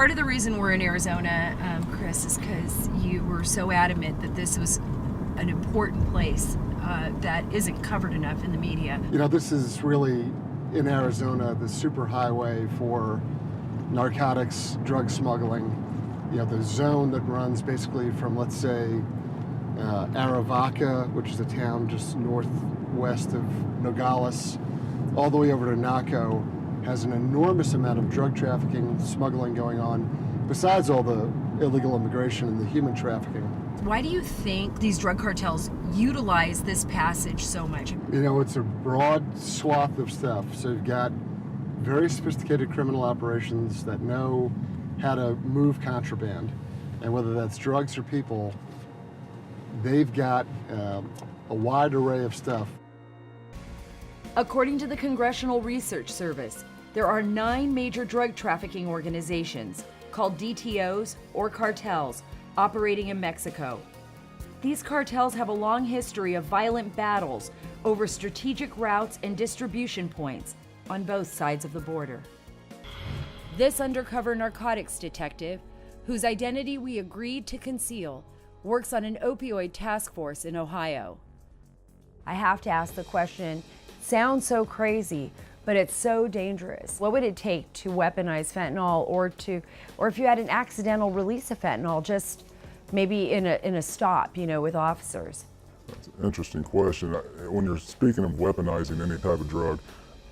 Part of the reason we're in Arizona, Chris, is because you were so adamant that this was an important place that isn't covered enough in the media. You know, this is really, in Arizona, the superhighway for narcotics, drug smuggling. You know, the zone that runs basically from, let's say, Aravaca, which is a town just northwest of Nogales, all the way over to Naco, has an enormous amount of drug trafficking, smuggling going on, besides all the illegal immigration and the human trafficking. Why do you think these drug cartels utilize this passage so much? You know, it's a broad swath of stuff. So you've got very sophisticated criminal operations that know how to move contraband, and whether that's drugs or people, they've got a wide array of stuff. According to the Congressional Research Service, there are 9 major drug trafficking organizations called DTOs or cartels operating in Mexico. These cartels have a long history of violent battles over strategic routes and distribution points on both sides of the border. This undercover narcotics detective, whose identity we agreed to conceal, works on an opioid task force in Ohio. I have to ask the question, sounds so crazy, but it's so dangerous. What would it take to weaponize fentanyl, or if you had an accidental release of fentanyl, just maybe in a stop, you know, with officers? That's an interesting question. When you're speaking of weaponizing any type of drug,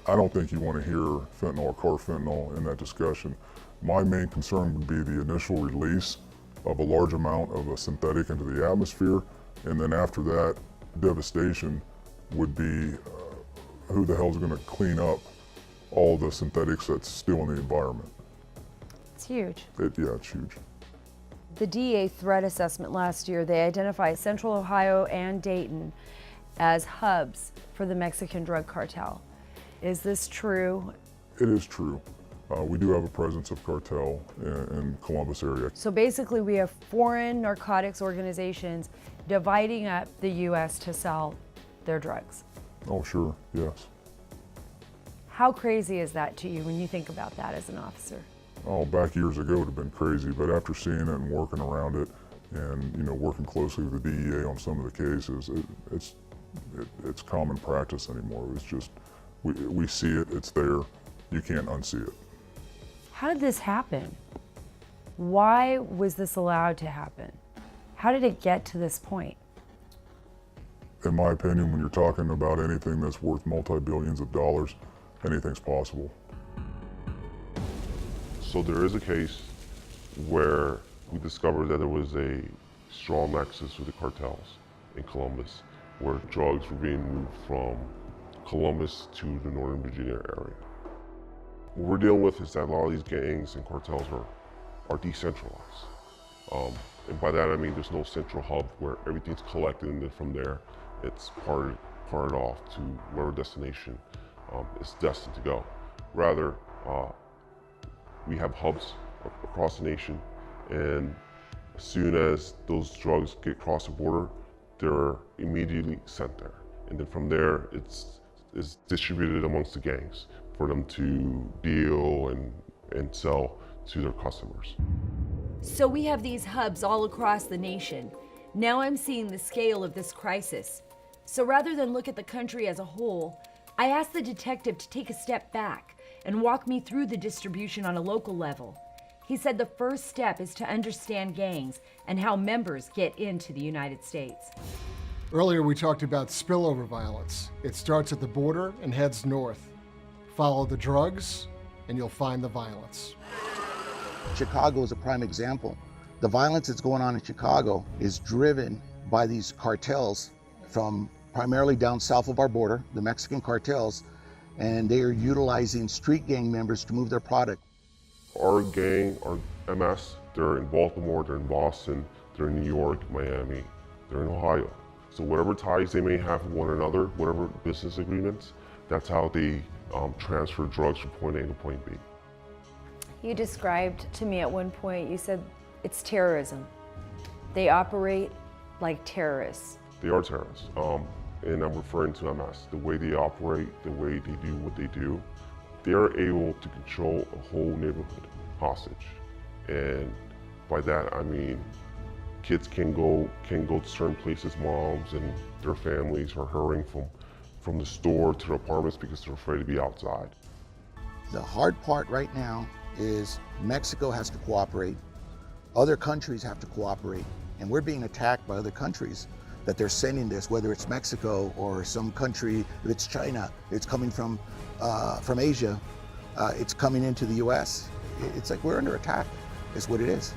I don't think you want to hear fentanyl or carfentanil in that discussion. My main concern would be the initial release of a large amount of a synthetic into the atmosphere, and then after that, devastation would be who the hell's going to clean up all the synthetics that's still in the environment. It's huge. Yeah, it's huge. The DEA threat assessment last year, they identified Central Ohio and Dayton as hubs for the Mexican drug cartel. Is this true? It is true. We do have a presence of cartel in Columbus area. So basically we have foreign narcotics organizations dividing up the U.S. to sell their drugs. Oh, sure, yes. How crazy is that to you when you think about that as an officer? Oh, back years ago it would have been crazy, but after seeing it and working around it and, you know, working closely with the DEA on some of the cases, it's common practice anymore. It's just, we see it, it's there, you can't unsee it. How did this happen? Why was this allowed to happen? How did it get to this point? In my opinion, when you're talking about anything that's worth multi-billions of dollars, anything's possible. So there is a case where we discovered that there was a strong nexus with the cartels in Columbus, where drugs were being moved from Columbus to the Northern Virginia area. What we're dealing with is that a lot of these gangs and cartels are decentralized. And by that I mean there's no central hub where everything's collected and then from there it's parted off to whatever destination it's destined to go. Rather, we have hubs across the nation, and as soon as those drugs get across the border, they're immediately sent there. And then from there, it's distributed amongst the gangs for them to deal and sell to their customers. So we have these hubs all across the nation. Now I'm seeing the scale of this crisis. So rather than look at the country as a whole, I asked the detective to take a step back and walk me through the distribution on a local level. He said the first step is to understand gangs and how members get into the United States. Earlier we talked about spillover violence. It starts at the border and heads north. Follow the drugs and you'll find the violence. Chicago is a prime example. The violence that's going on in Chicago is driven by these cartels from primarily down south of our border, the Mexican cartels, and they are utilizing street gang members to move their product. Our gang, our MS, they're in Baltimore, they're in Boston, they're in New York, Miami, they're in Ohio. So whatever ties they may have with one another, whatever business agreements, that's how they transfer drugs from point A to point B. You described to me at one point, you said it's terrorism. They operate like terrorists. They are terrorists, and I'm referring to MS. The way they operate, the way they do what they do, they're able to control a whole neighborhood hostage. And by that I mean kids can go to certain places. Moms and their families are hurrying from the store to the apartments because they're afraid to be outside. The hard part right now is Mexico has to cooperate, other countries have to cooperate, and we're being attacked by other countries that they're sending this, whether it's Mexico or some country, if it's China, it's coming from Asia, it's coming into the US. It's like we're under attack, is what it is.